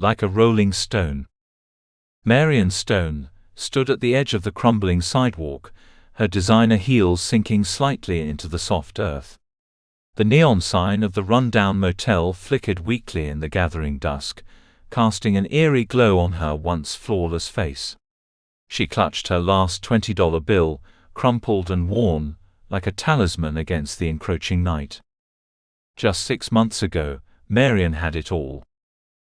like a rolling stone. Marion Stone stood at the edge of the crumbling sidewalk, her designer heels sinking slightly into the soft earth. The neon sign of the run-down motel flickered weakly in the gathering dusk, casting an eerie glow on her once flawless face. She clutched her last $20 bill, crumpled and worn, like a talisman against the encroaching night. Just 6 months ago, Marion had it all.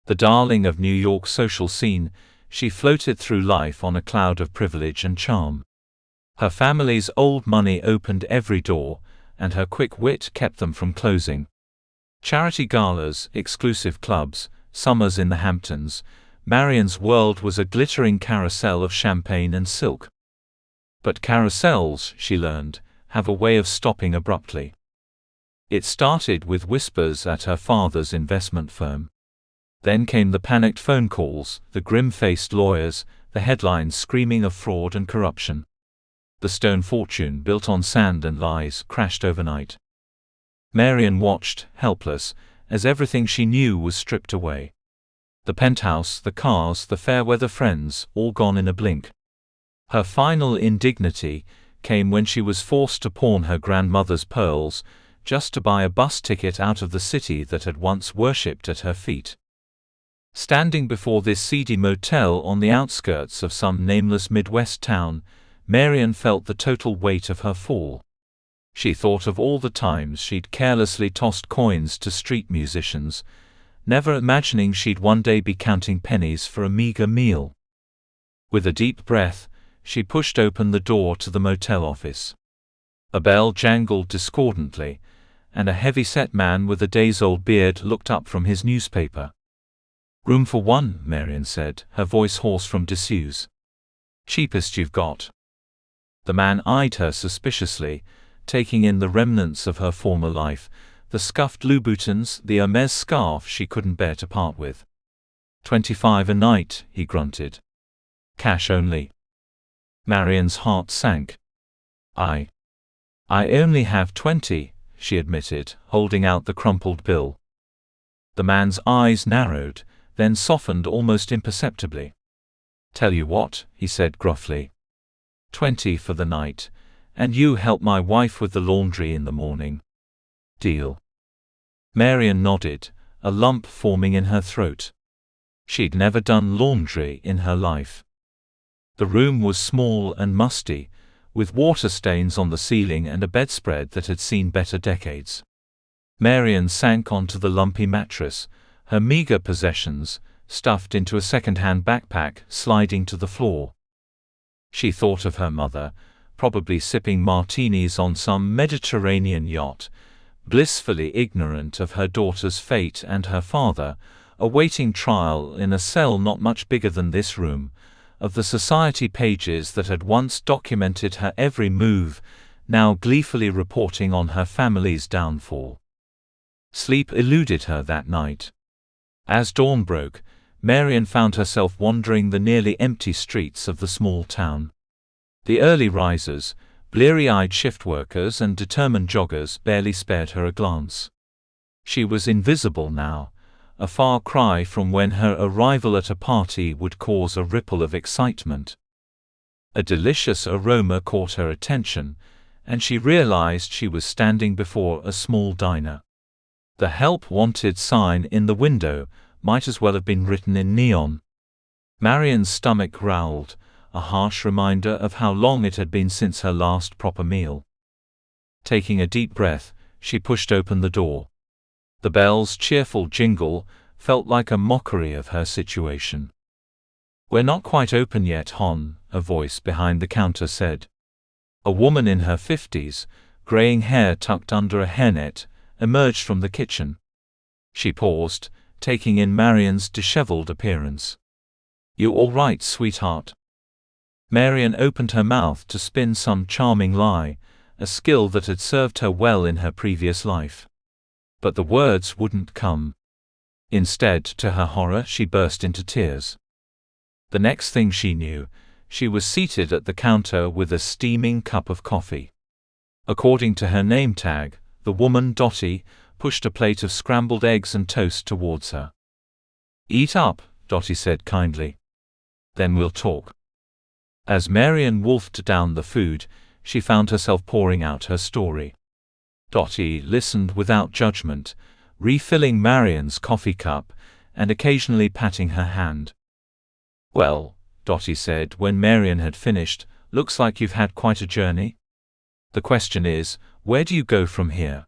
The darling of New York's social scene, she floated through life on a cloud of privilege and charm. Her family's old money opened every door, and her quick wit kept them from closing. Charity galas, exclusive clubs, summers in the Hamptons, Marion's world was a glittering carousel of champagne and silk. But carousels, she learned, have a way of stopping abruptly. It started with whispers at her father's investment firm. Then came the panicked phone calls, the grim-faced lawyers, the headlines screaming of fraud and corruption. The Stone fortune, built on sand and lies, crashed overnight. Marion watched, helpless, as everything she knew was stripped away. The penthouse, the cars, the fair-weather friends, all gone in a blink. Her final indignity came when she was forced to pawn her grandmother's pearls, just to buy a bus ticket out of the city that had once worshipped at her feet. Standing before this seedy motel on the outskirts of some nameless Midwest town, Marion felt the total weight of her fall. She thought of all the times she'd carelessly tossed coins to street musicians, never imagining she'd one day be counting pennies for a meager meal. With a deep breath, she pushed open the door to the motel office. A bell jangled discordantly, and a heavy-set man with a days-old beard looked up from his newspaper. "Room for one," Marion said, her voice hoarse from disuse. "Cheapest you've got." The man eyed her suspiciously, taking in the remnants of her former life, the scuffed Louboutins, the Hermès scarf she couldn't bear to part with. "$25 a night," he grunted. "Cash only." Marion's heart sank. I only have 20, she admitted, holding out the crumpled bill. The man's eyes narrowed, then softened almost imperceptibly. "Tell you what," he said gruffly. 20 for the night, and you help my wife with the laundry in the morning. Deal?" Marion nodded, a lump forming in her throat. She'd never done laundry in her life. The room was small and musty, with water stains on the ceiling and a bedspread that had seen better decades. Marion sank onto the lumpy mattress, her meager possessions, stuffed into a second-hand backpack, sliding to the floor. She thought of her mother, probably sipping martinis on some Mediterranean yacht, blissfully ignorant of her daughter's fate, and her father, awaiting trial in a cell not much bigger than this room, of the society pages that had once documented her every move, now gleefully reporting on her family's downfall. Sleep eluded her that night. As dawn broke, Marion found herself wandering the nearly empty streets of the small town. The early risers, bleary-eyed shift workers and determined joggers barely spared her a glance. She was invisible now, a far cry from when her arrival at a party would cause a ripple of excitement. A delicious aroma caught her attention, and she realized she was standing before a small diner. The "Help Wanted" sign in the window might as well have been written in neon. Marion's stomach growled, a harsh reminder of how long it had been since her last proper meal. Taking a deep breath, she pushed open the door. The bell's cheerful jingle felt like a mockery of her situation. "We're not quite open yet, Hon," a voice behind the counter said. A woman in her 50s, graying hair tucked under a hairnet, emerged from the kitchen. She paused, taking in Marion's disheveled appearance. "You all right, sweetheart?" Marion opened her mouth to spin some charming lie, a skill that had served her well in her previous life. But the words wouldn't come. Instead, to her horror, she burst into tears. The next thing she knew, she was seated at the counter with a steaming cup of coffee. According to her name tag, the woman Dottie pushed a plate of scrambled eggs and toast towards her. "Eat up," Dottie said kindly. "Then we'll talk." As Marian wolfed down the food, she found herself pouring out her story. Dottie listened without judgment, refilling Marian's coffee cup, and occasionally patting her hand. "Well," Dottie said when Marian had finished, "looks like you've had quite a journey. The question is, where do you go from here?"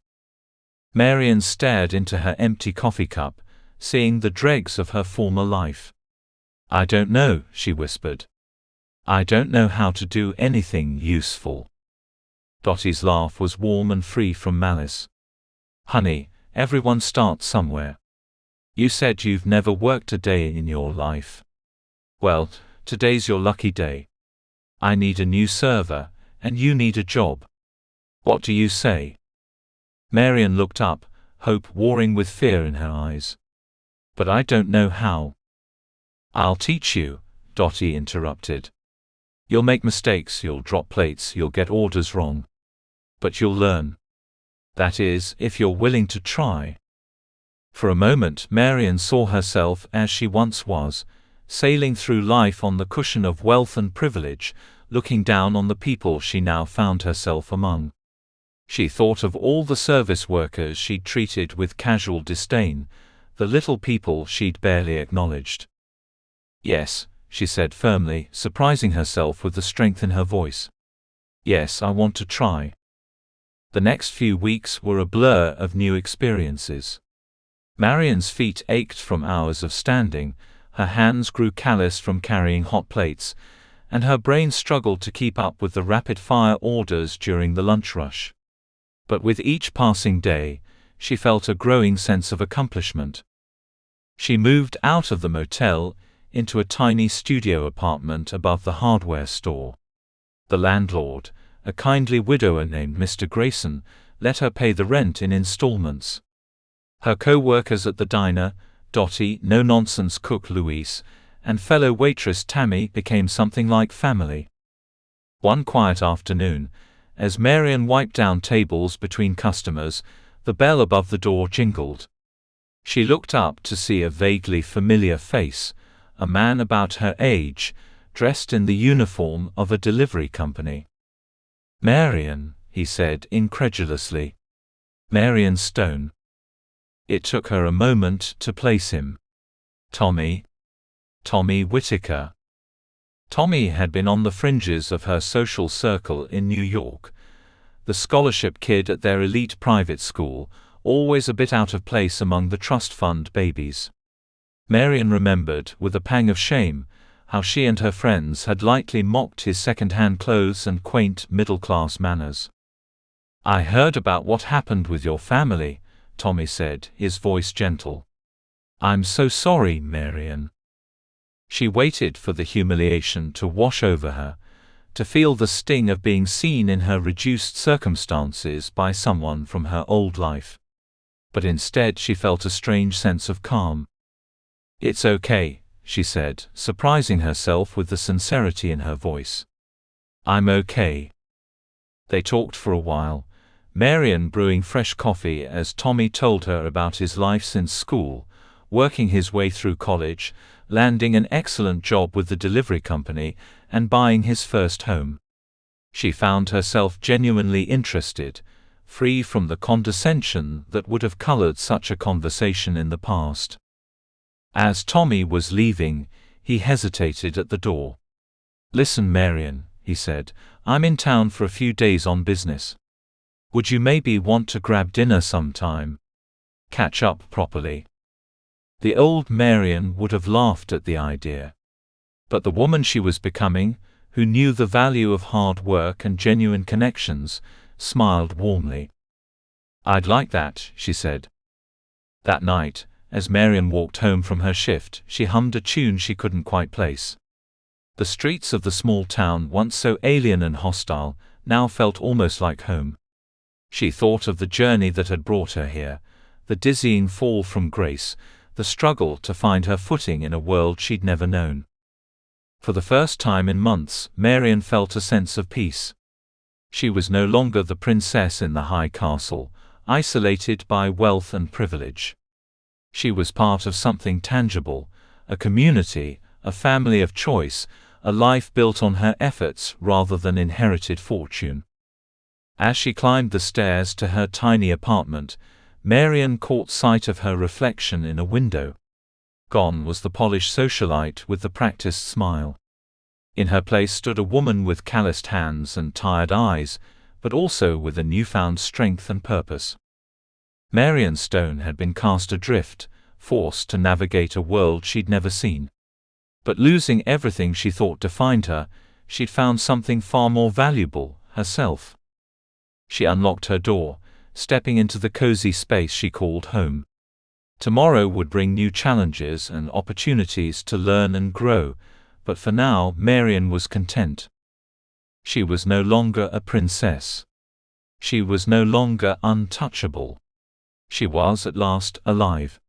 Marian stared into her empty coffee cup, seeing the dregs of her former life. "I don't know," she whispered. "I don't know how to do anything useful." Dottie's laugh was warm and free from malice. "Honey, everyone starts somewhere. You said you've never worked a day in your life. Well, today's your lucky day. I need a new server, and you need a job. What do you say?" Marian looked up, hope warring with fear in her eyes. "But I don't know how." "I'll teach you," Dottie interrupted. "You'll make mistakes, you'll drop plates, you'll get orders wrong. But you'll learn. That is, if you're willing to try." For a moment Marian saw herself as she once was, sailing through life on the cushion of wealth and privilege, looking down on the people she now found herself among. She thought of all the service workers she'd treated with casual disdain, the little people she'd barely acknowledged. "Yes," she said firmly, surprising herself with the strength in her voice. "Yes, I want to try." The next few weeks were a blur of new experiences. Marian's feet ached from hours of standing, her hands grew callous from carrying hot plates, and her brain struggled to keep up with the rapid-fire orders during the lunch rush. But with each passing day, she felt a growing sense of accomplishment. She moved out of the motel into a tiny studio apartment above the hardware store. The landlord, a kindly widower named Mr. Grayson, let her pay the rent in installments. Her co-workers at the diner, Dottie, no-nonsense cook Louise, and fellow waitress Tammy, became something like family. One quiet afternoon, as Marian wiped down tables between customers, the bell above the door jingled. She looked up to see a vaguely familiar face, a man about her age, dressed in the uniform of a delivery company. "Marian," he said incredulously. "Marian Stone." It took her a moment to place him. Tommy Whitaker. Tommy had been on the fringes of her social circle in New York. The scholarship kid at their elite private school, always a bit out of place among the trust fund babies. Marian remembered, with a pang of shame, how she and her friends had lightly mocked his second-hand clothes and quaint middle-class manners. "I heard about what happened with your family," Tommy said, his voice gentle. "I'm so sorry, Marian." She waited for the humiliation to wash over her, to feel the sting of being seen in her reduced circumstances by someone from her old life. But instead she felt a strange sense of calm. "It's okay," she said, surprising herself with the sincerity in her voice. "I'm okay." They talked for a while, Marian brewing fresh coffee as Tommy told her about his life since school, working his way through college, landing an excellent job with the delivery company, and buying his first home. She found herself genuinely interested, free from the condescension that would have colored such a conversation in the past. As Tommy was leaving, he hesitated at the door. "Listen, Marian," he said, "I'm in town for a few days on business. Would you maybe want to grab dinner sometime? Catch up properly?" The old Marian would have laughed at the idea. But the woman she was becoming, who knew the value of hard work and genuine connections, smiled warmly. "I'd like that," she said. That night, as Marian walked home from her shift, she hummed a tune she couldn't quite place. The streets of the small town, once so alien and hostile, now felt almost like home. She thought of the journey that had brought her here, the dizzying fall from grace, the struggle to find her footing in a world she'd never known. For the first time in months, Marian felt a sense of peace. She was no longer the princess in the high castle, isolated by wealth and privilege. She was part of something tangible, a community, a family of choice, a life built on her efforts rather than inherited fortune. As she climbed the stairs to her tiny apartment, Marian caught sight of her reflection in a window. Gone was the polished socialite with the practiced smile. In her place stood a woman with calloused hands and tired eyes, but also with a newfound strength and purpose. Marian Stone had been cast adrift, forced to navigate a world she'd never seen. But losing everything she thought defined her, she'd found something far more valuable, herself. She unlocked her door, stepping into the cozy space she called home. Tomorrow would bring new challenges and opportunities to learn and grow, but for now Marian was content. She was no longer a princess. She was no longer untouchable. She was at last alive.